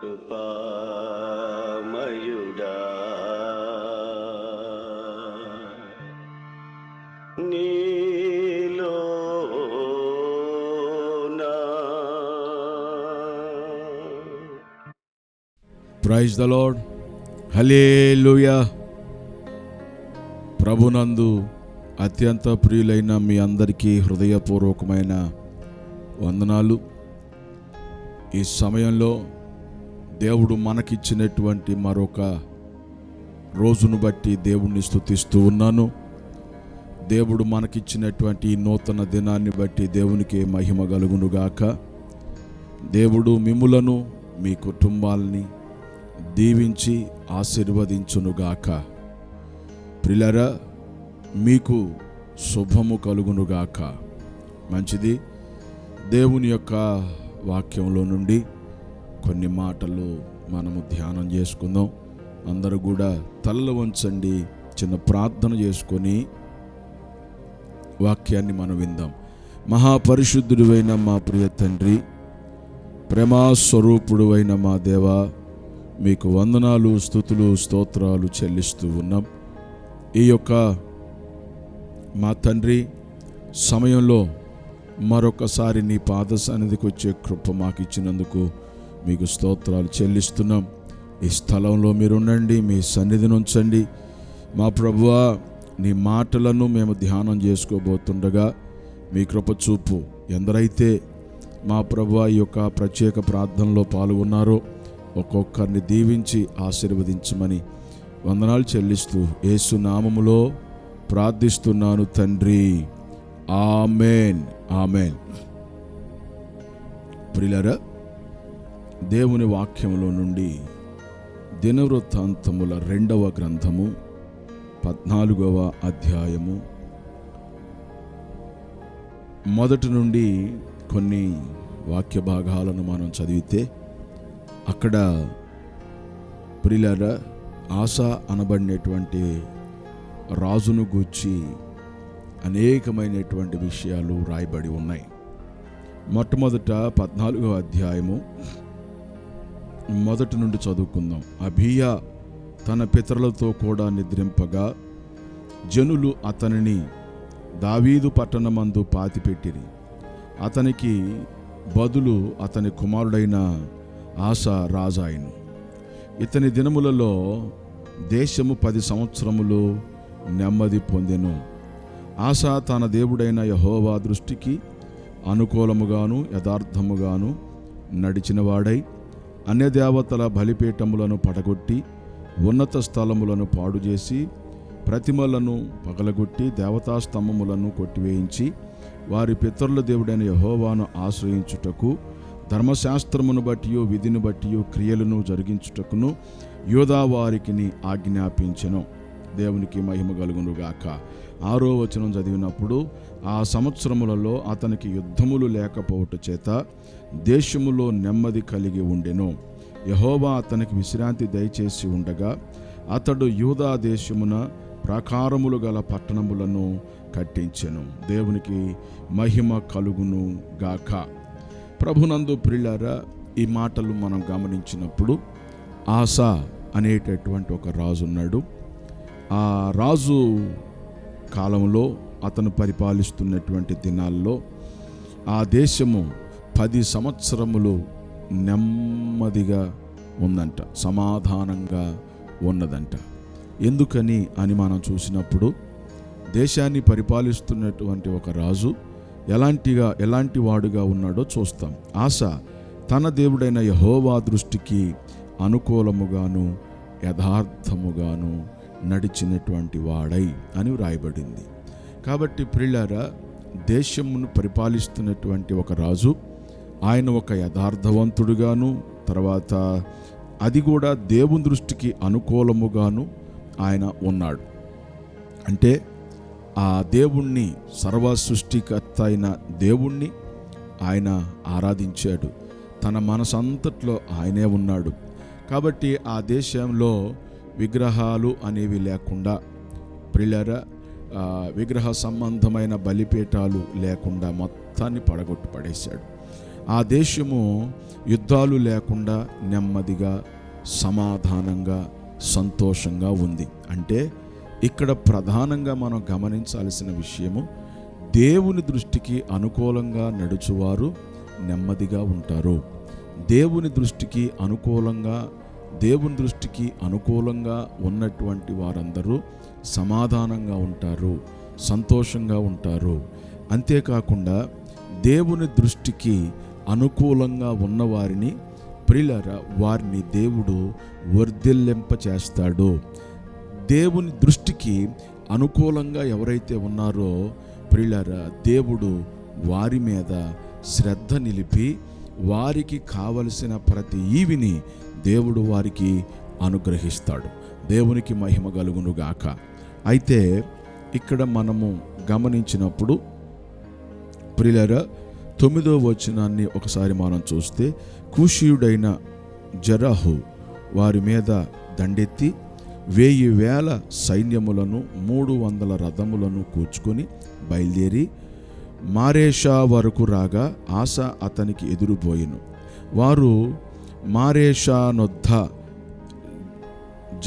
కృపామయుడా నీలోనా praise the lord. హల్లెలూయా. ప్రభునందు అత్యంత ప్రియులైన మీ అందరికీ హృదయపూర్వకమైన వందనాలు. ఈ సమయంలో దేవుడు మనకిచ్చినటువంటి మరొక రోజును బట్టి దేవుణ్ణి స్తుతిస్తూ ఉన్నాను. దేవుడు మనకిచ్చినటువంటి ఈ నూతన దినాన్ని బట్టి దేవునికి మహిమ కలుగునుగాక. దేవుడు మిమ్ములను మీ కుటుంబాలని దీవించి ఆశీర్వదించునుగాక. ప్రియులారా, మీకు శుభము కలుగునుగాక. మంచిది. దేవుని యొక్క వాక్యంలో నుండి కొన్ని మాటలు మనము ధ్యానం చేసుకుందాం. అందరూ కూడా తలలు వంచండి, చిన్న ప్రార్థన చేసుకొని వాక్యాన్ని మనం విందాం. మహాపరిశుద్ధుడైన మా ప్రియ తండ్రి, ప్రేమాస్వరూపుడు అయిన మా దేవా, మీకు వందనాలు, స్తుతులు, స్తోత్రాలు చెల్లిస్తూ ఉన్నాం. ఈ యొక్క మా తండ్రి సమయంలో మరొకసారి నీ పాద సన్నిధికి వచ్చే కృప మాకు ఇచ్చినందుకు మీకు స్తోత్రాలు చెల్లిస్తున్నాం. ఈ స్థలంలో మీరు ఉండండి, మీ సన్నిధిని ఉంచండి. మా ప్రభువా, నీ మాటలను మేము ధ్యానం చేసుకోబోతుండగా మీ కృప చూపు. ఎందరైతే మా ప్రభువా ఈ యొక్క ప్రత్యేక ప్రార్థనలో పాల్గొన్నారో ఒక్కొక్కరిని దీవించి ఆశీర్వదించమని వందనాలు చెల్లిస్తూ యేసు నామములో ప్రార్థిస్తున్నాను తండ్రి. ఆమేన్, ఆమేన్. ప్రియులారా, దేవుని వాక్యములో నుండి దినవృత్తాంతముల 2వ గ్రంథము 14వ అధ్యాయము మొదటి నుండి కొన్ని వాక్య భాగాలను మనం చదివితే అక్కడ ప్రియులారా, ఆస అనబడినటువంటి రాజును గూర్చి అనేకమైనటువంటి విషయాలు రాయబడి ఉన్నాయి. మొట్టమొదట 14వ అధ్యాయము మొదటి నుండి చదువుకుందాం. అబీయా తన పితరులతో కూడా నిద్రింపగా జనులు అతనిని దావీదు పట్టణమందు పాతిపెట్టిరి. అతనికి బదులు అతని కుమారుడైన ఆస రాజాయను. ఇతని దినములలో దేశము 10 సంవత్సరములు నెమ్మది పొందెను. ఆస తన దేవుడైన యెహోవా దృష్టికి అనుకూలముగాను యథార్థముగాను నడిచినవాడై అన్యదేవతల బలిపీఠములను పడగొట్టి ఉన్నత స్థలములను పాడు చేసి ప్రతిమలను పగలగొట్టి దేవతాస్తంభములను కొట్టివేయించి వారి పితరుల దేవుడైన యెహోవాను ఆశ్రయించుటకు ధర్మశాస్త్రమును బట్టియు విధిని బట్టియు క్రియలను జరిగించుటకును యూదా వారికి ఆజ్ఞాపించెను. దేవునికి మహిమ కలుగునుగాక. 6వ వచనం చదివినప్పుడు, ఆ సంవత్సరములలో అతనికి యుద్ధములు లేకపోవట చేత దేశములో నెమ్మది కలిగి ఉండెను. యెహోవా అతనికి విశ్రాంతి దయచేసి ఉండగా అతడు యూదా దేశమున ప్రాకారములు గల పట్టణములను కట్టించెను. దేవునికి మహిమ కలుగును గాక. ప్రభునందు ప్రియులారా, ఈ మాటలు మనం గమనించినప్పుడు ఆస అనేటటువంటి ఒక రాజు ఉన్నాడు. ఆ రాజు కాలంలో అతను పరిపాలిస్తున్నటువంటి దినాల్లో ఆ దేశము 10 సంవత్సరములు నెమ్మదిగా ఉందంట, సమాధానంగా ఉన్నదంట. ఎందుకని అని మనం చూసినప్పుడు దేశాన్ని పరిపాలిస్తున్నటువంటి ఒక రాజు ఎలాంటి వాడుగా ఉన్నాడో చూస్తాం. ఆస తన దేవుడైన యెహోవా దృష్టికి అనుకూలముగాను యథార్థముగాను నడిచినటువంటి వాడై అని వ్రాయబడింది. కాబట్టి ప్రియులారా, దేశమును పరిపాలిస్తున్నటువంటి ఒక రాజు, ఆయన ఒక యథార్థవంతుడుగాను, తర్వాత అది కూడా దేవుని దృష్టికి అనుకూలముగాను ఆయన ఉన్నాడు. అంటే ఆ దేవుణ్ణి, సర్వ సృష్టికర్త అయిన దేవుణ్ణి ఆయన ఆరాధించాడు. తన మనసంతట్లో ఆయనే ఉన్నాడు. కాబట్టి ఆ దేశంలో విగ్రహాలు అనేవి లేకుండా, ప్రియులారా, విగ్రహ సంబంధమైన బలిపీఠాలు లేకుండా మొత్తాన్ని పడగొట్టి పడేశాడు. ఆ దేశము యుద్ధాలు లేకుండా నెమ్మదిగా, సమాధానంగా, సంతోషంగా ఉంది. అంటే ఇక్కడ ప్రధానంగా మనం గమనించాల్సిన విషయము, దేవుని దృష్టికి అనుకూలంగా నడుచువారు నెమ్మదిగా ఉంటారు. దేవుని దృష్టికి అనుకూలంగా ఉన్నటువంటి వారందరూ సమాధానంగా ఉంటారు, సంతోషంగా ఉంటారు. అంతేకాకుండా దేవుని దృష్టికి అనుకూలంగా ఉన్నవారిని ప్రియులారా, వారిని దేవుడు వర్ధిల్లింప చేస్తాడు. దేవుని దృష్టికి అనుకూలంగా ఎవరైతే ఉన్నారో ప్రియులారా, దేవుడు వారి మీద శ్రద్ధ నిలిపి వారికి కావలసిన ప్రతి ఈవిని దేవుడు వారికి అనుగ్రహిస్తాడు. దేవునికి మహిమ కలుగునుగాక. అయితే ఇక్కడ మనము గమనించినప్పుడు ప్రియులారా, 9వ వచనాన్ని ఒకసారి మనం చూస్తే, కూషీయుడైన జెరహు వారి మీద దండెత్తి 1000 సైన్యములను 300 రథములను కూర్చుకొని బయలుదేరి మారేషా వరకు రాగా ఆస అతనికి ఎదురుపోయెను. వారు మారేషా నొద్ద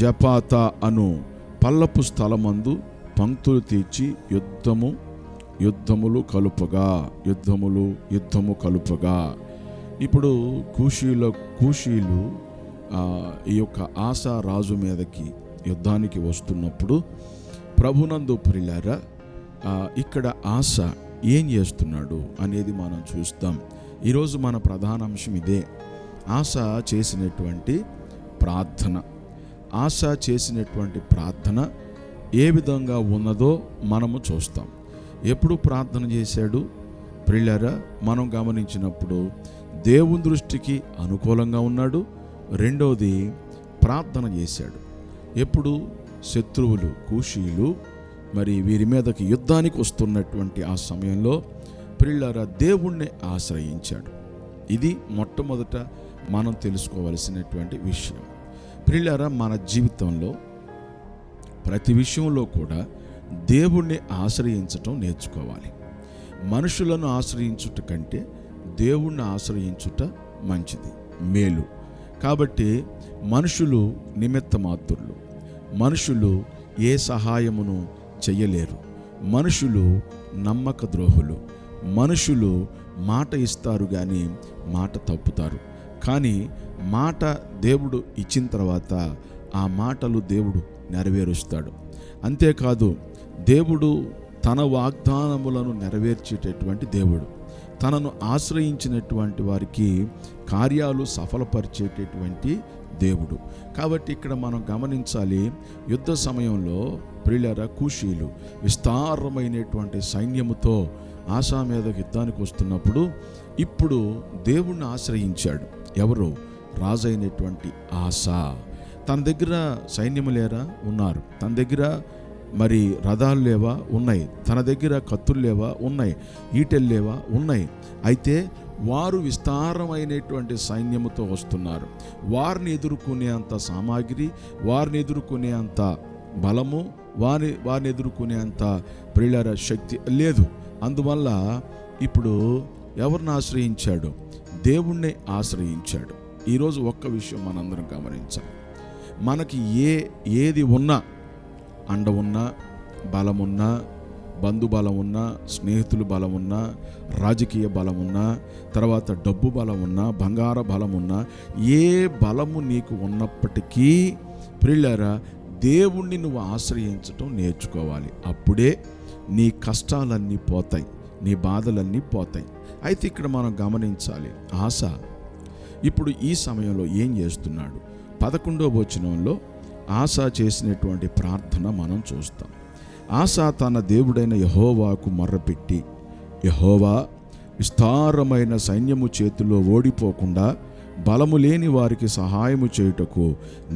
జపాతా అను పల్లపు స్థలమందు పంక్తులు తీర్చి యుద్ధము కలుపగా. ఇప్పుడు కూషీలు ఈ యొక్క ఆసా రాజు మీదకి యుద్ధానికి వస్తున్నప్పుడు ప్రభునందు ప్రియులారా, ఇక్కడ ఆస ఏం చేస్తున్నాడు అనేది మనం చూస్తాం. ఈరోజు మన ప్రధాన అంశం ఇదే. ఆస చేసినటువంటి ప్రార్థన ఏ విధంగా ఉన్నదో మనము చూస్తాం. ఎప్పుడు ప్రార్థన చేశాడు ప్రియులారా? మనం గమనించినప్పుడు దేవుని దృష్టికి అనుకూలంగా ఉన్నాడు. రెండవది, ప్రార్థన చేశాడు. ఎప్పుడు? శత్రువులు కూషీలు మరి వీరి మీదకి యుద్ధానికి వస్తున్నటువంటి ఆ సమయంలో ప్రియులారా, దేవుణ్ణి ఆశ్రయించాడు. ఇది మొట్టమొదట మనం తెలుసుకోవలసినటువంటి విషయం. ప్రియులారా, మన జీవితంలో ప్రతి విషయంలో కూడా దేవుణ్ణి ఆశ్రయించటం నేర్చుకోవాలి. మనుషులను ఆశ్రయించుట కంటే దేవుణ్ణి ఆశ్రయించుట మంచిది, మేలు. కాబట్టి మనుషులు నిమిత్త మాత్రులు, మనుషులు ఏ సహాయమును చెయ్యలేరు, మనుషులు నమ్మక ద్రోహులు, మనుషులు మాట ఇస్తారు కానీ మాట తప్పుతారు. కానీ మాట దేవుడు ఇచ్చిన తర్వాత ఆ మాటలు దేవుడు నెరవేరుస్తాడు. అంతేకాదు, దేవుడు తన వాగ్దానములను నెరవేర్చేటటువంటి దేవుడు. తనను ఆశ్రయించినటువంటి వారికి కార్యాలు సఫలపరిచేటటువంటి దేవుడు. కాబట్టి ఇక్కడ మనం గమనించాలి, యుద్ధ సమయంలో ప్రియులారా, కూషీలు విస్తారమైనటువంటి సైన్యముతో ఆసా మీద యుద్ధానికి వస్తున్నప్పుడు ఇప్పుడు దేవుణ్ణి ఆశ్రయించాడు. ఎవరు? రాజైనటువంటి ఆసా. తన దగ్గర సైన్యము లేరా? ఉన్నారు. తన దగ్గర మరి రథాలు లేవా? ఉన్నాయి. తన దగ్గర కత్తులు లేవా? ఉన్నాయి. ఈటెలు లేవా? ఉన్నాయి. అయితే వారు విస్తారమైనటువంటి సైన్యముతో వస్తున్నారు. వారిని ఎదుర్కొనే అంత సామాగ్రి, వారిని ఎదుర్కొనే అంత బలము, వారిని ఎదుర్కొనే అంత ప్రియులారా శక్తి లేదు. అందువల్ల ఇప్పుడు ఎవరిని ఆశ్రయించాడు? దేవుణ్ణి ఆశ్రయించాడు. ఈరోజు ఒక్క విషయం మనందరం గమనించాలి. మనకి ఏది ఉన్నా, అండ ఉన్నా, బలమున్నా, బంధుబలం ఉన్నా, స్నేహితులు బలం ఉన్నా, రాజకీయ బలం ఉన్నా, తర్వాత డబ్బు బలం ఉన్నా, బంగార బలం ఉన్నా, ఏ బలము నీకు ఉన్నప్పటికీ ప్రియులారా, దేవుణ్ణి నువ్వు ఆశ్రయించటం నేర్చుకోవాలి. అప్పుడే నీ కష్టాలన్నీ పోతాయి, నీ బాధలన్నీ పోతాయి. అయితే ఇక్కడ మనం గమనించాలి, ఆస ఇప్పుడు ఈ సమయంలో ఏం చేస్తున్నాడు? 11వ వచనంలో ఆస చేసినటువంటి ప్రార్థన మనం చూస్తాం. ఆస తన దేవుడైన యెహోవాకు మొర్రపెట్టి, యెహోవా, విస్తారమైన సైన్యము చేతిలో ఓడిపోకుండా బలము లేని వారికి సహాయము చేయుటకు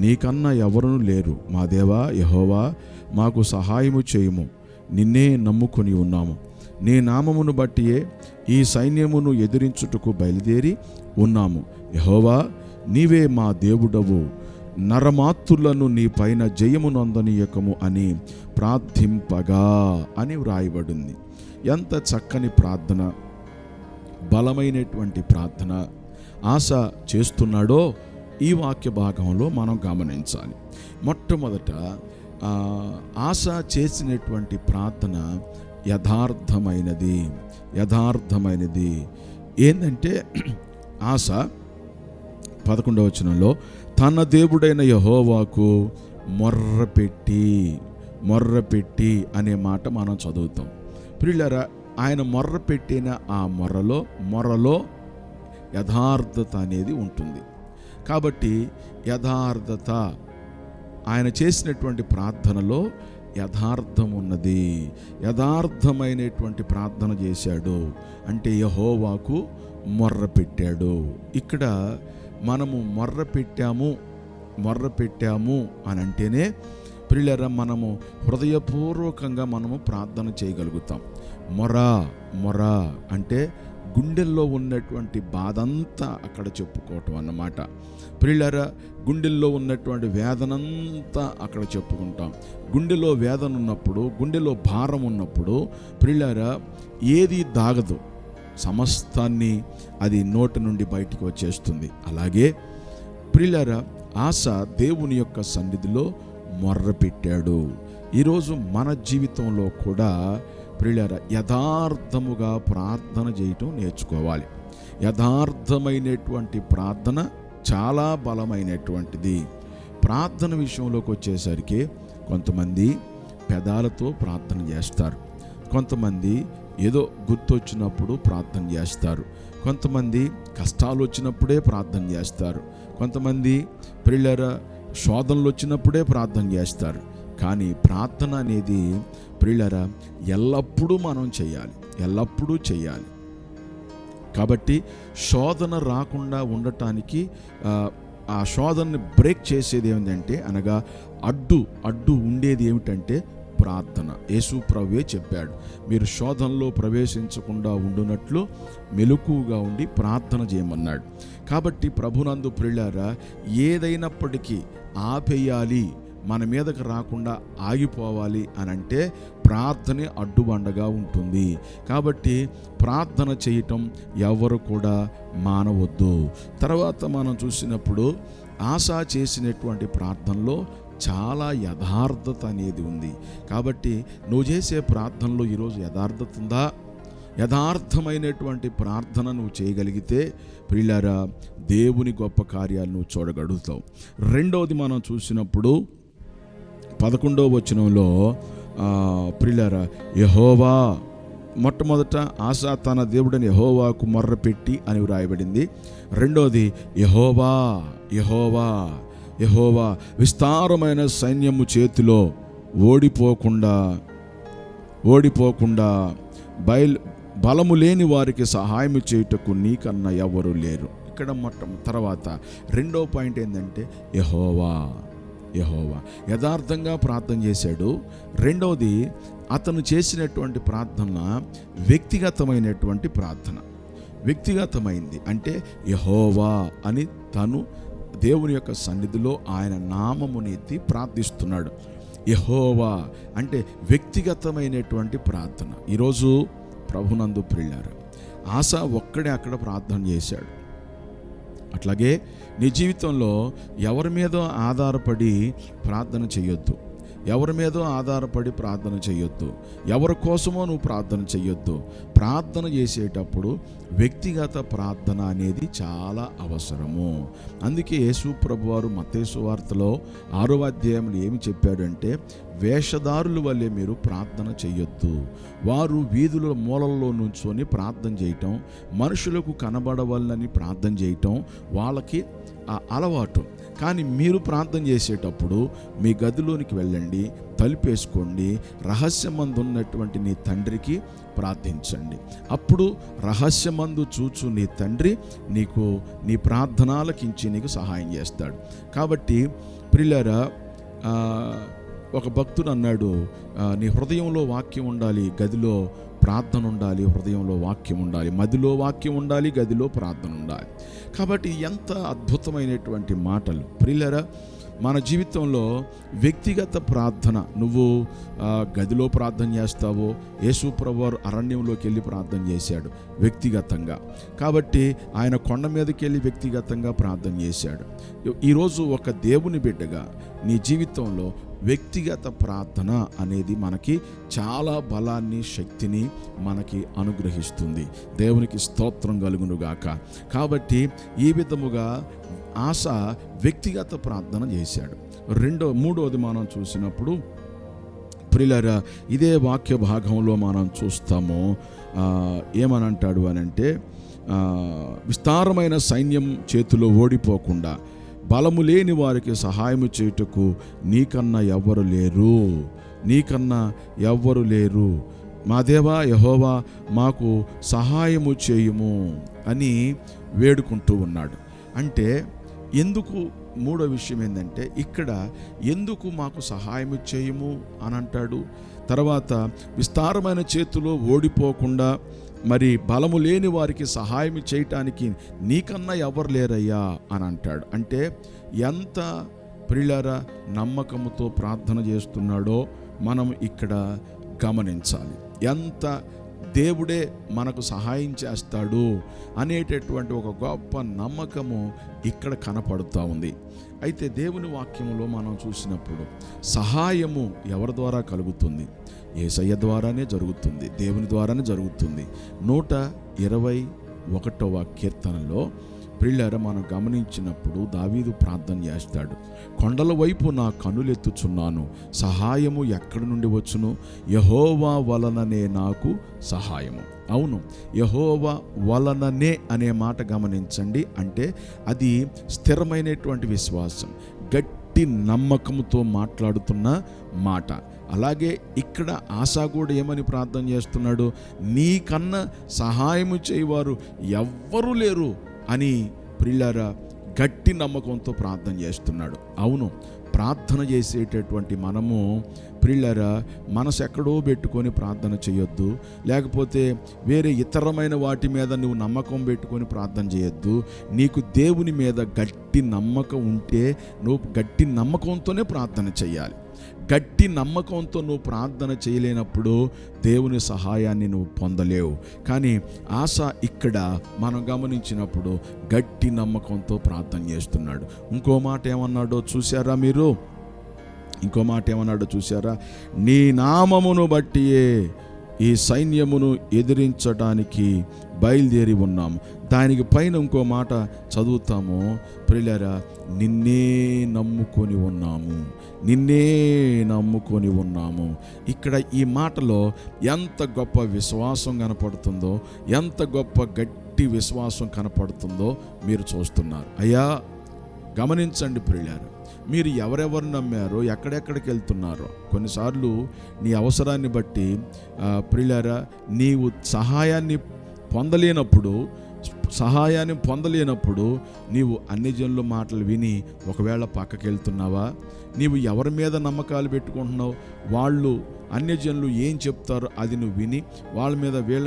నీకన్నా ఎవరునూ లేరు. మా దేవా యెహోవా, మాకు సహాయము చేయుము. నిన్నే నమ్ముకొని ఉన్నాము. నీ నామమును బట్టియే ఈ సైన్యమును ఎదిరించుటకు బయలుదేరి ఉన్నాము. యెహోవా, నీవే మా దేవుడవు. నరమాత్రులను నీ పైన జయము నొందనీయకము అని ప్రార్థింపగా అని వ్రాయబడింది. ఎంత చక్కని ప్రార్థన బలమైనటువంటి ప్రార్థన ఆశ చేస్తున్నాడో ఈ వాక్య భాగంలో మనం గమనించాలి. మొట్టమొదట ఆశ చేసినటువంటి ప్రార్థన యథార్థమైనది. ఏంటంటే ఆశ 11వ వచనంలో తన దేవుడైన యెహోవాకు మొర్రపెట్టి అనే మాట మనం చదువుతాం. ప్రియులారా, ఆయన మొర్రపెట్టిన ఆ మొర్రలో యథార్థత అనేది ఉంటుంది. కాబట్టి యథార్థత, ఆయన చేసినటువంటి ప్రార్థనలో యథార్థం ఉన్నది. యథార్థమైనటువంటి ప్రార్థన చేశాడు అంటే యెహోవాకు మొర్రపెట్టాడు. ఇక్కడ మనము మొర్రపెట్టాము అని అంటేనే ప్రియులారా, మనము హృదయపూర్వకంగా మనము ప్రార్థన చేయగలుగుతాం. మొర అంటే గుండెల్లో ఉన్నటువంటి బాధంతా అక్కడ చెప్పుకోవటం అన్నమాట. ప్రియులారా, గుండెల్లో ఉన్నటువంటి వేదనంతా అక్కడ చెప్పుకుంటాం. గుండెలో వేదన ఉన్నప్పుడు, గుండెలో భారం ఉన్నప్పుడు ప్రియులారా ఏది దాగదు, సమస్తాన్ని అది నోటి నుండి బయటికి వచ్చేస్తుంది. అలాగే ప్రియులారా, ఆశ దేవుని యొక్క సన్నిధిలో మొర్రపెట్టాడు. ఈరోజు మన జీవితంలో కూడా ప్రియులారా యథార్థముగా ప్రార్థన చేయటం నేర్చుకోవాలి. యథార్థమైనటువంటి ప్రార్థన చాలా బలమైనటువంటిది. ప్రార్థన విషయంలోకి వచ్చేసరికి కొంతమంది పెదాలతో ప్రార్థన చేస్తారు, కొంతమంది ఏదో గుర్తొచ్చినప్పుడు ప్రార్థన చేస్తారు, కొంతమంది కష్టాలు వచ్చినప్పుడే ప్రార్థన చేస్తారు, కొంతమంది ప్రియులారా శోధనలు వచ్చినప్పుడే ప్రార్థన చేస్తారు. కానీ ప్రార్థన అనేది ప్రియులారా ఎల్లప్పుడూ మనం చేయాలి. కాబట్టి శోధన రాకుండా ఉండటానికి ఆ శోధనని బ్రేక్ చేసేది ఏమిటంటే అనగా అడ్డు ఉండేది ఏమిటంటే ప్రార్థన. యేసు ప్రభువే చెప్పాడు, మీరు శోధనలో ప్రవేశించకుండా ఉండునట్లు మెలకువగా ఉండి ప్రార్థన చేయమన్నాడు. కాబట్టి ప్రభునందు ప్రియులారా ఏదైనప్పటికీ ఆపేయాలి, మన మీదకు రాకుండా ఆగిపోవాలి అని అంటే ప్రార్థనే అడ్డుబండగా ఉంటుంది. కాబట్టి ప్రార్థన చేయటం ఎవరు కూడా మానవద్దు. తర్వాత మనం చూసినప్పుడు ఆశ చేసినటువంటి ప్రార్థనలో చాలా యథార్థత అనేది ఉంది. కాబట్టి నువ్వు చేసే ప్రార్థనలో ఈరోజు యథార్థత ఉందా? యథార్థమైనటువంటి ప్రార్థన నువ్వు చేయగలిగితే ప్రియులారా దేవుని గొప్ప కార్యాలు నువ్వు చూడగలుగుతావు. రెండవది మనం చూసినప్పుడు 11వ వచనంలో ప్రియులారా యెహోవా, మొట్టమొదట ఆశ తన దేవుడని యెహోవాకు మొర్రపెట్టి అని వ్రాయబడింది. రెండోది యెహోవా విస్తారమైన సైన్యము చేతిలో ఓడిపోకుండా బలము లేని వారికి సహాయం చేయుటకు నీకన్నా ఎవరు లేరు. ఇక్కడ తర్వాత రెండో పాయింట్ ఏంటంటే యెహోవా యథార్థంగా ప్రార్థన చేశాడు. రెండవది అతను చేసినటువంటి ప్రార్థన వ్యక్తిగతమైనటువంటి ప్రార్థన. వ్యక్తిగతమైంది అంటే యెహోవా అని తను దేవుని యొక్క సన్నిధిలో ఆయన నామముని ఎత్తి ప్రార్థిస్తున్నాడు. యెహోవా అంటే వ్యక్తిగతమైనటువంటి ప్రార్థన. ఈరోజు ప్రభునందు ప్రియులారా ఆశ ఒక్కడే అక్కడ ప్రార్థన చేశాడు. అట్లాగే నీ జీవితంలో ఎవరి మీద ఆధారపడి ప్రార్థన చేయొద్దు, ఎవరి మీద ఆధారపడి ప్రార్థన చేయొద్దు, ఎవరి కోసమో నువ్వు ప్రార్థన చేయొద్దు. ప్రార్థన చేసేటప్పుడు వ్యక్తిగత ప్రార్థన అనేది చాలా అవసరము. అందుకే యేసు ప్రభువారు మత్తయి సువార్తలో 6వ అధ్యాయంలో ఏమి చెప్పాడంటే, వేషధారుల వల్లే మీరు ప్రార్థన చేయొద్దు. వారు వీధుల మూలల్లో నుంచొని ప్రార్థన చేయటం, మనుషులకు కనబడవల్లని ప్రార్థన చేయటం వాళ్ళకి అలవాటు. కానీ మీరు ప్రార్థన చేసేటప్పుడు మీ గదిలోనికి వెళ్ళండి, తలుపేసుకోండి, రహస్యమందు ఉన్నటువంటి నీ తండ్రికి ప్రార్థించండి. అప్పుడు రహస్యమందు చూచు నీ తండ్రి నీకు నీ ప్రార్థనలకించి నీకు సహాయం చేస్తాడు. కాబట్టి ప్రియులారా ఒక భక్తుడు అన్నాడు, నీ హృదయంలో వాక్యం ఉండాలి, గదిలో ప్రార్థన ఉండాలి, హృదయంలో వాక్యం ఉండాలి, మదిలో వాక్యం ఉండాలి, గదిలో ప్రార్థన ఉండాలి. కాబట్టి ఎంత అద్భుతమైనటువంటి మాటలు ప్రియులారా. మన జీవితంలో వ్యక్తిగత ప్రార్థన, నువ్వు గదిలో ప్రార్థన చేస్తావో, యేసు ప్రభువారు అరణ్యంలోకి వెళ్ళి ప్రార్థన చేశాడు వ్యక్తిగతంగా. కాబట్టి ఆయన కొండ మీదకి వెళ్ళి వ్యక్తిగతంగా ప్రార్థన చేశాడు. ఈరోజు ఒక దేవుని బిడ్డగా నీ జీవితంలో వ్యక్తిగత ప్రార్థన అనేది మనకి చాలా బలాన్ని, శక్తిని మనకి అనుగ్రహిస్తుంది. దేవునికి స్తోత్రం కలుగునుగాక. కాబట్టి ఈ విధముగా ఆస వ్యక్తిగత ప్రార్థన చేశాడు. మూడవది మనం చూసినప్పుడు ప్రియులారా, ఇదే వాక్య భాగంలో మనం చూస్తాము. ఏమనంటాడు అనంటే, విస్తారమైన సైన్యం చేతిలో ఓడిపోకుండా బలము లేని వారికి సహాయము చేయుటకు నీకన్నా ఎవ్వరు లేరు. మా దేవా యెహోవా మాకు సహాయము చేయుము అని వేడుకుంటూ ఉన్నాడు. అంటే ఎందుకు, మూడో విషయం ఏంటంటే, ఇక్కడ ఎందుకు మాకు సహాయము చేయుము అని అంటాడు. తర్వాత విస్తారమైన చేతిలో ఓడిపోకుండా మరి బలము లేని వారికి సహాయం చేయటానికి నీకన్నా ఎవరు లేరయ్యా అని అంటాడు. అంటే ఎంత ప్రియులారా నమ్మకంతో ప్రార్థన చేస్తున్నాడో మనం ఇక్కడ గమనించాలి. ఎంత దేవుడే మనకు సహాయం చేస్తాడు అనేటటువంటి ఒక గొప్ప నమ్మకము ఇక్కడ కనపడుతూ ఉంది. అయితే దేవుని వాక్యములో మనం చూసినప్పుడు సహాయము ఎవరి ద్వారా కలుగుతుంది? యేసయ్య ద్వారానే జరుగుతుంది, దేవుని ద్వారానే జరుగుతుంది. 121వ కీర్తనలో ప్రియులారా మనం గమనించినప్పుడు దావీదు ప్రార్థన చేస్తాడు. కొండల వైపు నా కనులెత్తుచున్నాను, సహాయము ఎక్కడి నుండి వచ్చును? యెహోవా వలననే నాకు సహాయము. అవును, యెహోవా వలననే అనే మాట గమనించండి. అంటే అది స్థిరమైనటువంటి విశ్వాసం, గట్టి నమ్మకంతో మాట్లాడుతున్న మాట. అలాగే ఇక్కడ ఆసా కూడా ఏమని ప్రార్థన చేస్తున్నాడు? నీకన్నా సహాయము చేయవారు ఎవ్వరూ లేరు అని ప్రియులారా గట్టి నమ్మకంతో ప్రార్థన చేస్తున్నాడు. అవును, ప్రార్థన చేసేటటువంటి మనము ప్రియులారా మనసు ఎక్కడో పెట్టుకొని ప్రార్థన చేయొద్దు. లేకపోతే వేరే ఇతరమైన వాటి మీద నువ్వు నమ్మకం పెట్టుకొని ప్రార్థన చేయొద్దు. నీకు దేవుని మీద గట్టి నమ్మకం ఉంటే నువ్వు గట్టి నమ్మకంతోనే ప్రార్థన చేయాలి. గట్టి నమ్మకంతో నువ్వు ప్రార్థన చేయలేనప్పుడు దేవుని సహాయాన్ని నువ్వు పొందలేవు. కానీ ఆశ ఇక్కడ మనం గమనించినప్పుడు గట్టి నమ్మకంతో ప్రార్థన చేస్తున్నాడు. ఇంకో మాట ఏమన్నాడో చూశారా? నీ నామమును బట్టియే ఈ సైన్యమును ఎదిరించడానికి బయలుదేరి ఉన్నాము. దానికి పైన ఇంకో మాట చదువుతాము, ప్రియులారా, నిన్నే నమ్ముకొని ఉన్నాము. ఇక్కడ ఈ మాటలో ఎంత గొప్ప విశ్వాసం కనపడుతుందో, ఎంత గొప్ప గట్టి విశ్వాసం కనపడుతుందో మీరు చూస్తున్నారు. అయ్యా గమనించండి ప్రియులారా, మీరు ఎవరెవరు నమ్మారో, ఎక్కడెక్కడికి వెళ్తున్నారో. కొన్నిసార్లు నీ అవసరాన్ని బట్టి ప్రియులారా నీవు సహాయాన్ని పొందలేనప్పుడు నీవు అన్ని జనుల మాటలు విని ఒకవేళ పక్కకి వెళ్తున్నావా? నీవు ఎవరి మీద నమ్మకాలు పెట్టుకుంటున్నావు? వాళ్ళు అన్యజనులు ఏం చెప్తారో అది నువ్వు విని వీళ్ళ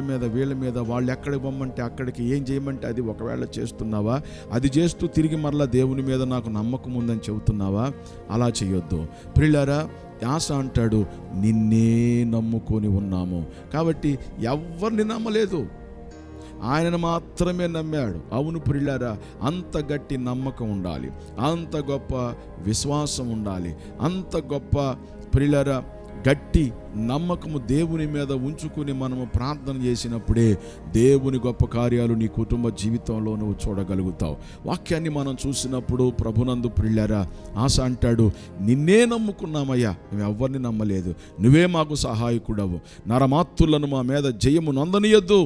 మీద వాళ్ళు ఎక్కడికి పొమ్మంటే అక్కడికి, ఏం చేయమంటే అది ఒకవేళ చేస్తున్నావా? అది చేస్తూ తిరిగి మరలా దేవుని మీద నాకు నమ్మకం ఉందని చెబుతున్నావా? అలా చేయొద్దు ప్రియులారా. ఆశ అంటాడు, నిన్నే నమ్ముకొని ఉన్నాము. కాబట్టి ఎవరిని నమ్మలేదు, ఆయనను మాత్రమే నమ్మాడు. అవును ప్రియులారా, అంత గట్టి నమ్మకం ఉండాలి, అంత గొప్ప విశ్వాసం ఉండాలి, అంత గొప్ప ప్రియులారా గట్టి నమ్మకము దేవుని మీద ఉంచుకుని మనము ప్రార్థన చేసినప్పుడే దేవుని గొప్ప కార్యాలు నీ కుటుంబ జీవితంలో నువ్వు చూడగలుగుతావు. వాక్యాన్ని మనం చూసినప్పుడు ప్రభునందు ప్రియులారా ఆశ అంటాడు, నిన్నే నమ్ముకున్నామయ్యా, మేము ఎవరిని నమ్మలేదు, నువ్వే మాకు సహాయకుడవు, నరమాత్తులను మా మీద జయము నొందనీయొద్దు,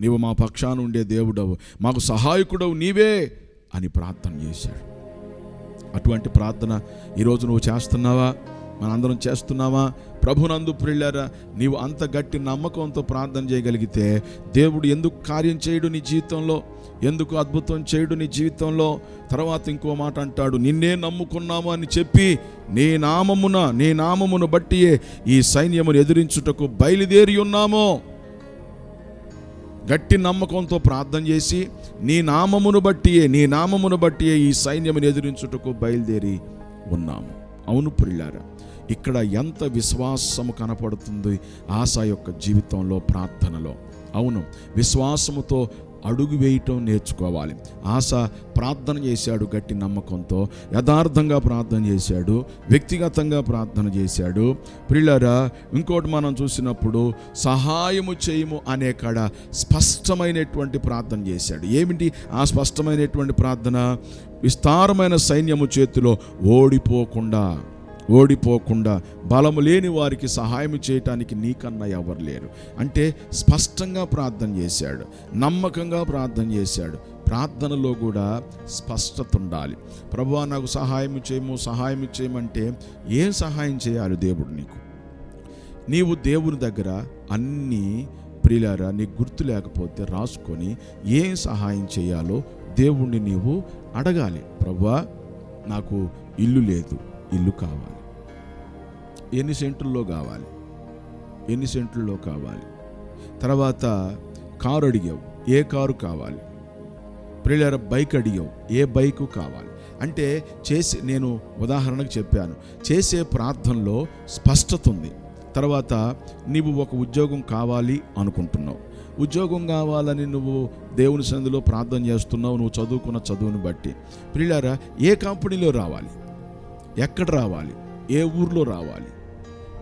నీవు మా పక్షాన ఉండే దేవుడవు, మాకు సహాయకుడవు నీవే అని ప్రార్థన చేశాడు. అటువంటి ప్రార్థన ఈరోజు నువ్వు చేస్తున్నావా? మనందరం చేస్తున్నావా? ప్రభునందు ప్రియులారా, నీవు అంత గట్టి నమ్మకంతో ప్రార్థన చేయగలిగితే దేవుడు ఎందుకు కార్యం చేయడు నీ జీవితంలో, ఎందుకు అద్భుతం చేయడు నీ జీవితంలో? తర్వాత ఇంకో మాట అంటాడు, నిన్నే నమ్ముకున్నాము అని చెప్పి నీ నామమును బట్టియే ఈ సైన్యమును ఎదిరించుటకు బయలుదేరి ఉన్నాము. గట్టి నమ్మకంతో ప్రార్థన చేసి నీ నామమును బట్టియే ఈ సైన్యమును ఎదిరించుటకు బయలుదేరి ఉన్నాము. అవును ప్రియులారా, ఇక్కడ ఎంత విశ్వాసము కనపడుతుంది ఆశ యొక్క జీవితంలో, ప్రార్థనలో. అవును, విశ్వాసముతో అడుగు వేయటం నేర్చుకోవాలి. ఆశ ప్రార్థన చేశాడు గట్టి నమ్మకంతో, యథార్థంగా ప్రార్థన చేశాడు, వ్యక్తిగతంగా ప్రార్థన చేశాడు. ప్రియులారా, ఇంకోటి మనం చూసినప్పుడు సహాయము చేయము అనే కాడ స్పష్టమైనటువంటి ప్రార్థన చేశాడు. ఏమిటి ఆ స్పష్టమైనటువంటి ప్రార్థన? విస్తారమైన సైన్యము చేతిలో ఓడిపోకుండా బలము లేని వారికి సహాయం చేయటానికి నీకన్నా ఎవరు లేరు. అంటే స్పష్టంగా ప్రార్థన చేశాడు, నమ్మకంగా ప్రార్థన చేశాడు. ప్రార్థనలో కూడా స్పష్టత ఉండాలి. ప్రభువా నాకు సహాయం చేయమంటే ఏం సహాయం చేయాలి దేవుడు నీకు? నీవు దేవుని దగ్గర అన్నీ ప్రియులారా నీకు గుర్తు లేకపోతే రాసుకొని ఏం సహాయం చేయాలో దేవుణ్ణి నీవు అడగాలి. ప్రభువా నాకు ఇల్లు లేదు, ఇల్లు కావాలి. ఎన్ని సెంట్లలో కావాలి? తర్వాత కారు అడిగావు, ఏ కారు కావాలి? ప్రియులారా బైక్ అడిగావు, ఏ బైకు కావాలి? అంటే నేను ఉదాహరణకు చెప్పాను, చేసే ప్రార్థనలో స్పష్టత ఉంది. తర్వాత నీవు ఒక ఉద్యోగం కావాలి అనుకుంటున్నావు. ఉద్యోగం కావాలని నువ్వు దేవుని సన్నిధిలో ప్రార్థన చేస్తున్నావు, నువ్వు చదువుకున్న చదువుని బట్టి. ప్రియులారా ఏ కంపెనీలో రావాలి, ఎక్కడ రావాలి, ఏ ఊర్లో రావాలి?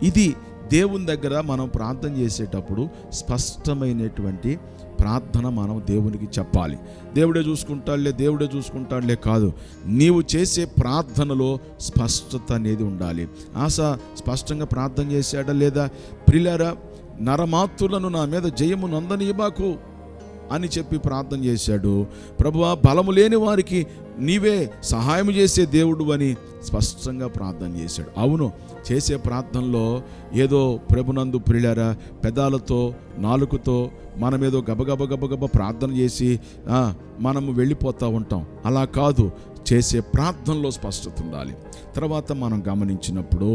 ఇది దేవుని దగ్గర మనం ప్రార్థన చేసేటప్పుడు స్పష్టమైనటువంటి ప్రార్థన మనం దేవునికి చెప్పాలి. దేవుడే చూసుకుంటాడులే కాదు, నీవు చేసే ప్రార్థనలో స్పష్టత అనేది ఉండాలి. ఆశ స్పష్టంగా ప్రార్థన చేశాడా లేదా? ప్రియులారా నరమాతులను నా మీద జయము నందనీయబాకు అని చెప్పి ప్రార్థన చేశాడు. ప్రభువా బలము లేని వారికి నీవే సహాయం చేసే దేవుడు అని స్పష్టంగా ప్రార్థన చేశాడు. అవును, చేసే ప్రార్థనలో ఏదో ప్రభునందు ప్రియులారా పెదాలతో నాలుకతో మనమేదో గబగబ ప్రార్థన చేసి మనము వెళ్ళిపోతూ ఉంటాం. అలా కాదు, చేసే ప్రార్థనలో స్పష్టత ఉండాలి. తర్వాత మనం గమనించినప్పుడు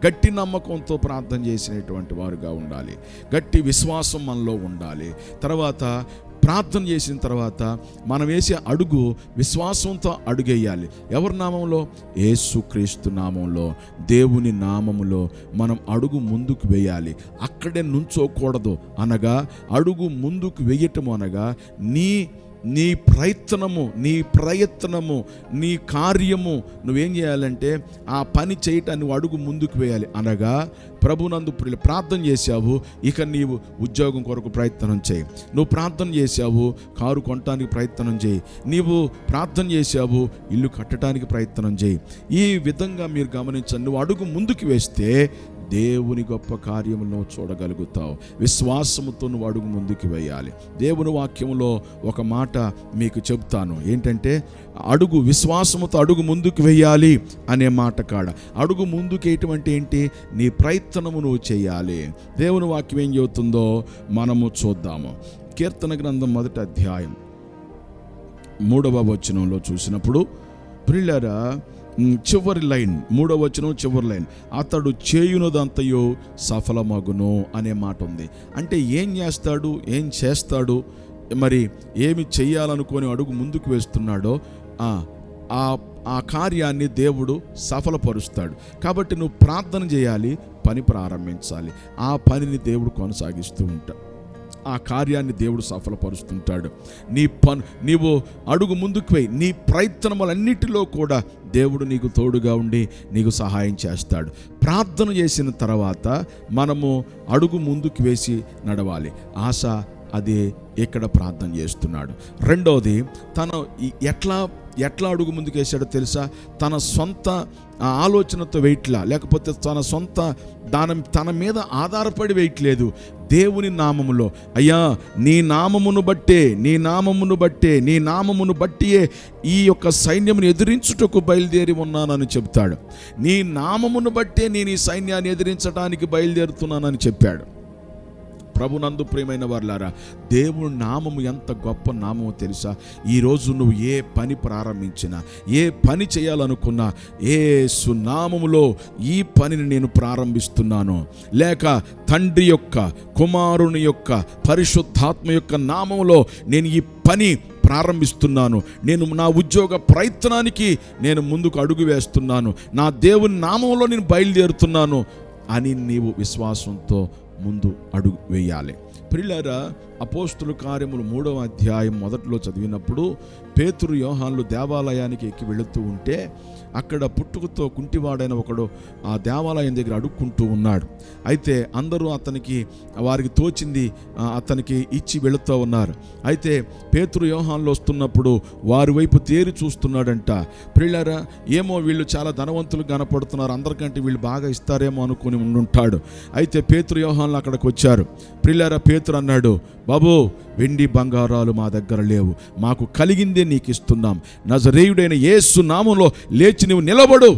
గట్టి నమ్మకంతో ప్రార్థన చేసినటువంటి వారుగా ఉండాలి. గట్టి విశ్వాసం మనలో ఉండాలి. తర్వాత ప్రార్థన చేసిన తర్వాత మనం వేసే అడుగు విశ్వాసంతో అడుగేయాలి. ఎవరి నామంలో? యేసుక్రీస్తు నామంలో, దేవుని నామములో మనం అడుగు ముందుకు వేయాలి. అక్కడే నుంచోకూడదు. అనగా అడుగు ముందుకు వేయటము అనగా నీ ప్రయత్నము నీ కార్యము నువ్వేం చేయాలంటే ఆ పని చేయటాన్ని నువ్వు అడుగు ముందుకు వేయాలి. అనగా ప్రభునందు ప్రార్థన చేశావు, ఇక నీవు ఉద్యోగం కొరకు ప్రయత్నం చేయి. నువ్వు ప్రార్థన చేశావు, కారు కొనటానికి ప్రయత్నం చేయి. నీవు ప్రార్థన చేశావు, ఇల్లు కట్టడానికి ప్రయత్నం చేయి. ఈ విధంగా మీరు గమనించండి. నువ్వు అడుగు ముందుకు వేస్తే దేవుని గొప్ప కార్యములను చూడగలుగుతావు. విశ్వాసముతో నువ్వు అడుగు ముందుకు వేయాలి. దేవుని వాక్యములో ఒక మాట మీకు చెప్తాను. ఏంటంటే విశ్వాసముతో అడుగు ముందుకు వేయాలి అనే మాట కాడ అడుగు ముందుకు వేయటం ఏంటి? నీ ప్రయత్నము నువ్వు చేయాలి. దేవుని వాక్యం ఏం చెబుతుందో మనము చూద్దాము. కీర్తన గ్రంథం 1వ అధ్యాయం 3వ వచనంలో చూసినప్పుడు ప్రియులారా చివరి లైన్, 3వ వచనం చివరి లైన్, అతడు చేయునదంతయు సఫలమగును అనే మాట ఉంది. అంటే ఏం చేస్తాడు, మరి ఏమి చెయ్యాలనుకొని అడుగు ముందుకు వేస్తున్నాడో ఆ కార్యాన్ని దేవుడు సఫలపరుస్తాడు. కాబట్టి నువ్వు ప్రార్థన చేయాలి, పని ప్రారంభించాలి. ఆ పనిని దేవుడు కొనసాగిస్తూ ఉంటాడు. ఆ కార్యాన్ని దేవుడు సఫలపరుస్తుంటాడు. నీవు అడుగు ముందుకు పోయి నీ ప్రయత్నములన్నిటిలో కూడా దేవుడు నీకు తోడుగా ఉండి నీకు సహాయం చేస్తాడు. ప్రార్థన చేసిన తర్వాత మనము అడుగు ముందుకు వేసి నడవాలి. ఆశ అదే ఇక్కడ ప్రార్థన చేస్తున్నాడు. రెండవది, తను ఎట్లా అడుగు ముందుకు వేసాడో తెలుసా? తన సొంత ఆలోచనతో వేయట్లా, లేకపోతే తన మీద ఆధారపడి వేయట్లేదు. దేవుని నామములో, అయ్యా నీ నామమును బట్టియే ఈ యొక్క సైన్యమును ఎదిరించుటకు బయలుదేరి ఉన్నానని చెప్తాడు. నీ నామమును బట్టే నేను ఈ సైన్యాన్ని ఎదిరించడానికి బయలుదేరుతున్నానని చెప్పాడు. ప్రభునందు ప్రియమైన వారలారా, దేవుని నామము ఎంత గొప్ప నామమో తెలుసా? ఈరోజు నువ్వు ఏ పని ప్రారంభించినా, ఏ పని చేయాలనుకున్నా, యేసు నామములో ఈ పనిని నేను ప్రారంభిస్తున్నాను, లేక తండ్రి యొక్క, కుమారుని యొక్క, పరిశుద్ధాత్మ యొక్క నామములో నేను ఈ పని ప్రారంభిస్తున్నాను, నేను నా ఉద్యోగ ప్రయత్నానికి నేను ముందుకు అడుగు వేస్తున్నాను, నా దేవుని నామంలో నేను బయలుదేరుతున్నాను అని నీవు విశ్వాసంతో ముందు అడుగు వేయాలి. ప్రియులారా, అపోస్తుల కార్యములు 3వ అధ్యాయం మొదట్లో చదివినప్పుడు పేతురు యోహాన్లు దేవాలయానికి ఎక్కి వెళుతూ ఉంటే అక్కడ పుట్టుకతో కుంటివాడైన ఒకడు ఆ దేవాలయం దగ్గర అడుక్కుంటూ ఉన్నాడు. అయితే అందరూ వారికి తోచింది అతనికి ఇచ్చి వెళుతూ ఉన్నారు. అయితే పేతురు యోహాన్లు వస్తున్నప్పుడు వారి వైపు తేరి చూస్తున్నాడంట. ప్రియులారా, ఏమో వీళ్ళు చాలా ధనవంతులు కనపడుతున్నారు, అందరికంటే వీళ్ళు బాగా ఇస్తారేమో అనుకుని ఉండుంటాడు. అయితే పేతురు యోహాన్లు అక్కడికి వచ్చారు. ప్రియులారా, పేతురు అన్నాడు, బాబు, వెండి బంగారాలు మా దగ్గర లేవు, మాకు కలిగిందే నీకు ఇస్తున్నాం, నజరేయుడైన యేసు నామంలో లేచి నువ్వు నిలబడు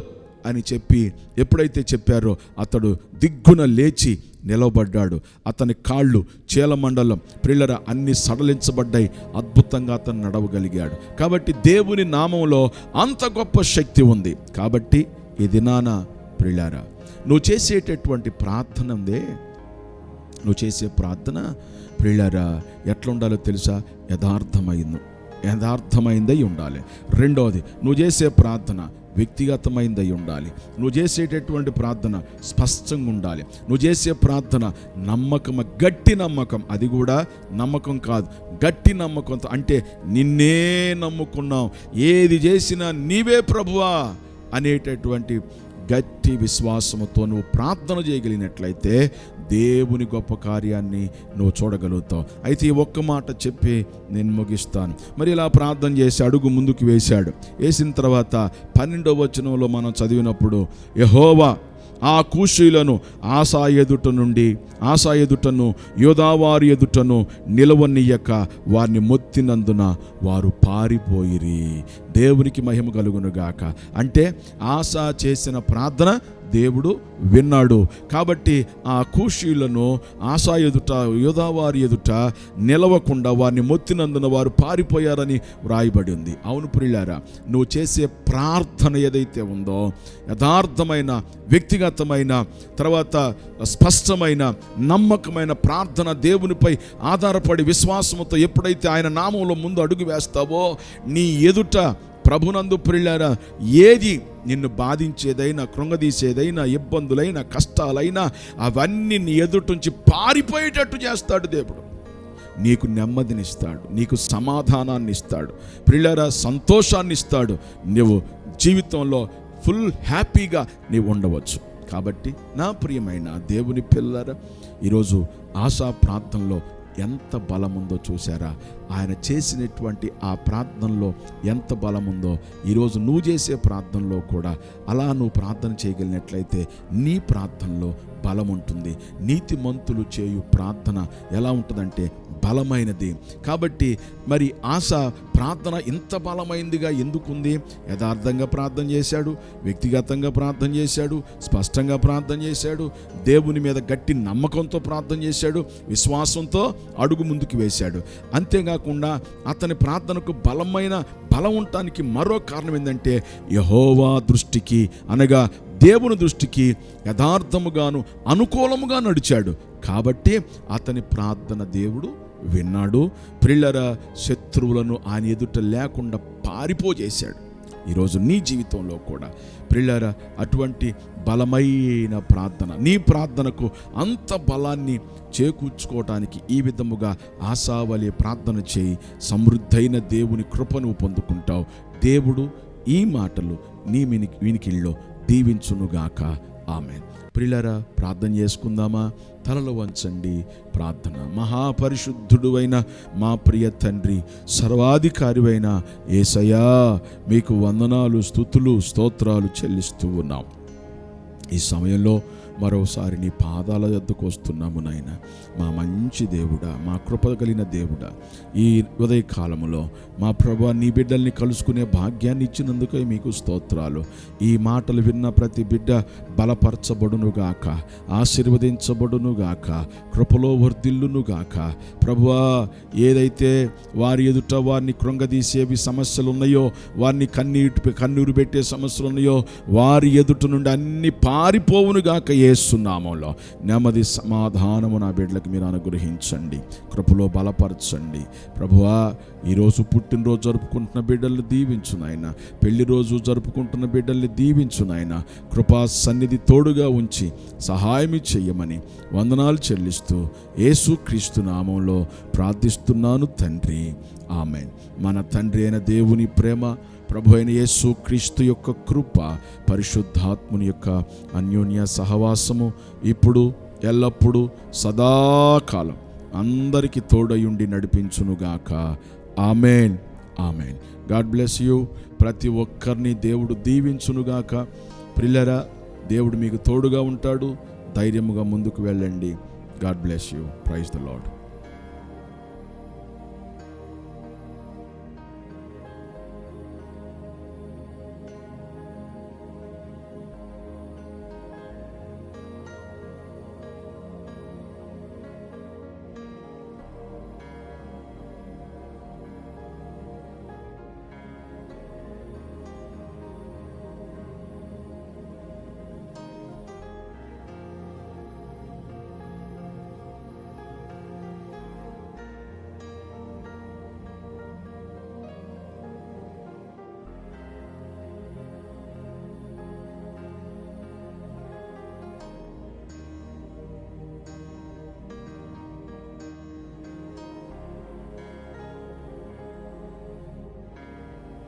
అని చెప్పి ఎప్పుడైతే చెప్పారో అతడు దిగ్గున లేచి నిలబడ్డాడు. అతని కాళ్ళు చీలమండలం ప్రిల్లర అన్ని సడలించబడ్డాయి. అద్భుతంగా అతను నడవగలిగాడు. కాబట్టి దేవుని నామంలో అంత గొప్ప శక్తి ఉంది. కాబట్టి ఈ దినాన ప్రిల్లరా, నువ్వు చేసేటటువంటి ప్రార్థన ఉందే, నువ్వు చేసే ప్రార్థన ప్రియులారా ఎట్లా ఉండాలో తెలుసా? యథార్థమైందై ఉండాలి. రెండవది, నువ్వు చేసే ప్రార్థన వ్యక్తిగతమైందై ఉండాలి. నువ్వు చేసేటటువంటి ప్రార్థన స్పష్టంగా ఉండాలి. నువ్వు చేసే ప్రార్థన గట్టి నమ్మకం, అది కూడా నమ్మకం కాదు, గట్టి నమ్మకంతో, అంటే నిన్నే నమ్ముకున్నాం, ఏది చేసినా నీవే ప్రభువా అనేటటువంటి గట్టి విశ్వాసముతో నువ్వు ప్రార్థన చేయగలిగినట్లయితే దేవుని గొప్ప కార్యాన్ని నువ్వు చూడగలుగుతావు. అయితే ఈ ఒక్క మాట చెప్పి నేను ముగిస్తాను. మరి ఇలా ప్రార్థన చేసి అడుగు ముందుకు వేసిన తర్వాత 12వ వచనంలో మనం చదివినప్పుడు, యెహోవా ఆ కూషీలను ఆశా ఎదుటను యోదావారి ఎదుటను నిలవనీయక వారిని మొత్తినందున వారు పారిపోయిరి. దేవునికి మహిమ కలుగునుగాక. అంటే ఆశ చేసిన ప్రార్థన దేవుడు విన్నాడు. కాబట్టి ఆ కూషీలను ఆశా ఎదుట యోదావారి ఎదుట నిలవకుండా వారిని మొత్తినందున వారు పారిపోయారని వ్రాయబడి ఉంది. అవును ప్రియులారా, నువ్వు చేసే ప్రార్థన ఏదైతే ఉందో యథార్థమైన, వ్యక్తిగతమైన, తర్వాత స్పష్టమైన, నమ్మకమైన ప్రార్థన, దేవునిపై ఆధారపడి విశ్వాసంతో ఎప్పుడైతే ఆయన నామంలో ముందు అడుగు వేస్తావో నీ ఎదుట ప్రభునందు ప్రియులారా ఏది నిన్ను బాధించేదైనా, కృంగదీసేదైనా, ఇబ్బందులైనా, కష్టాలైనా అవన్నీ నీ ఎదుటించి పారిపోయేటట్టు చేస్తాడు దేవుడు. నీకు నెమ్మదినిస్తాడు, నీకు సమాధానాన్ని ఇస్తాడు, ప్రియులారా సంతోషాన్ని ఇస్తాడు. నువ్వు జీవితంలో ఫుల్ హ్యాపీగా నీవు ఉండవచ్చు. కాబట్టి నా ప్రియమైన దేవుని పిల్లలారా, ఈరోజు ఆశా ప్రార్థనలో ఎంత బలముందో చూసారా? ఆయన చేసినటువంటి ఆ ప్రార్థనలో ఎంత బలముందో ఈరోజు నువ్వు చేసే ప్రార్థనలో కూడా అలా నువ్వు ప్రార్థన చేయగలిగినట్లయితే నీ ప్రార్థనలో బలం ఉంటుంది. నీతిమంతులు చేయు ప్రార్థన ఎలా ఉంటుందంటే బలమైనది. కాబట్టి మరి ఆశ ప్రార్థన ఇంత బలమైందిగా ఎందుకుంది? యథార్థంగా ప్రార్థన చేశాడు, వ్యక్తిగతంగా ప్రార్థన చేశాడు, స్పష్టంగా ప్రార్థన చేశాడు, దేవుని మీద గట్టి నమ్మకంతో ప్రార్థన చేశాడు, విశ్వాసంతో అడుగు ముందుకు వేశాడు. అంతేకాకుండా అతని ప్రార్థనకు బలం ఉండటానికి మరో కారణం ఏంటంటే యెహోవా దృష్టికి, అనగా దేవుని దృష్టికి యథార్థముగాను అనుకూలముగా నడిచాడు. కాబట్టి అతని ప్రార్థన దేవుడు విన్నాడు. ప్రియులారా, శత్రువులను ఆయన ఎదుట లేకుండా పారిపోజేశాడు. ఈరోజు నీ జీవితంలో కూడా ప్రియులారా అటువంటి బలమైన ప్రార్థన, నీ ప్రార్థనకు అంత బలాన్ని చేకూర్చుకోవటానికి ఈ విధముగా ఆశావలి ప్రార్థన చేయి. సమృద్ధైన దేవుని కృపను పొందుకుంటావు. దేవుడు ఈ మాటలు నీ వినికిల్లో దీవించునుగాక. ఆమేన్. ప్రియులారా, ప్రార్థన చేసుకుందామా? తలలు వంచండి. ప్రార్థన. మహాపరిశుద్ధుడు అయిన మా ప్రియ తండ్రి, సర్వాధికారివైన యేసయ్యా, మీకు వందనాలు, స్తుతులు, స్తోత్రాలు చెల్లిస్తూ ఉన్నాం. ఈ సమయంలో మరోసారి నీ పాదాల వద్దకు వస్తున్నాము నాయన. మా మంచి దేవుడా, మా కృప కలిగిన దేవుడా, ఈ ఉదయకాలములో మా ప్రభువా నీ బిడ్డల్ని కలుసుకునే భాగ్యాన్ని ఇచ్చినందుకే మీకు స్తోత్రాలు. ఈ మాటలు విన్న ప్రతి బిడ్డ బలపరచబడునుగాక, ఆశీర్వదించబడునుగాక, కృపలో వర్ధిల్లునుగాక. ప్రభువా, ఏదైతే వారి ఎదుట వారిని కృంగదీసేవి సమస్యలు ఉన్నాయో, వారిని కన్నీరు పెట్టే సమస్యలు ఉన్నాయో, వారి ఎదుట నుండి అన్ని పారిపోవునుగాక యేసు నామంలో నెమ్మది సమాధానము నా బిడ్డలకు మీరు అనుగ్రహించండి, కృపలో బలపరచండి. ప్రభువా, ఈరోజు పుట్టినరోజు జరుపుకుంటున్న బిడ్డల్ని దీవించు నాయన, పెళ్లి రోజు జరుపుకుంటున్న బిడ్డల్ని దీవించు నాయన, కృపా సన్నిధి తోడుగా ఉంచి సహాయం చెయ్యమని వందనాలు చెల్లిస్తూ యేసుక్రీస్తు నామంలో ప్రార్థిస్తున్నాను తండ్రి, ఆమేన్. మన తండ్రి అయిన దేవుని ప్రేమ, ప్రభు అయిన యేసుక్రీస్తు యొక్క కృప, పరిశుద్ధాత్ముని యొక్క అన్యోన్య సహవాసము ఇప్పుడు ఎల్లప్పుడూ సదాకాలం అందరికీ తోడయుండి నడిపించునుగాక. Amen, amen. God bless you. ప్రతి ఒక్కరిని దేవుడు దీవించునుగాక. ప్రియులారా, దేవుడు మీకు తోడుగా ఉంటాడు. ధైర్యముగా ముందుకు వెళ్ళండి. God bless you. Praise the lord.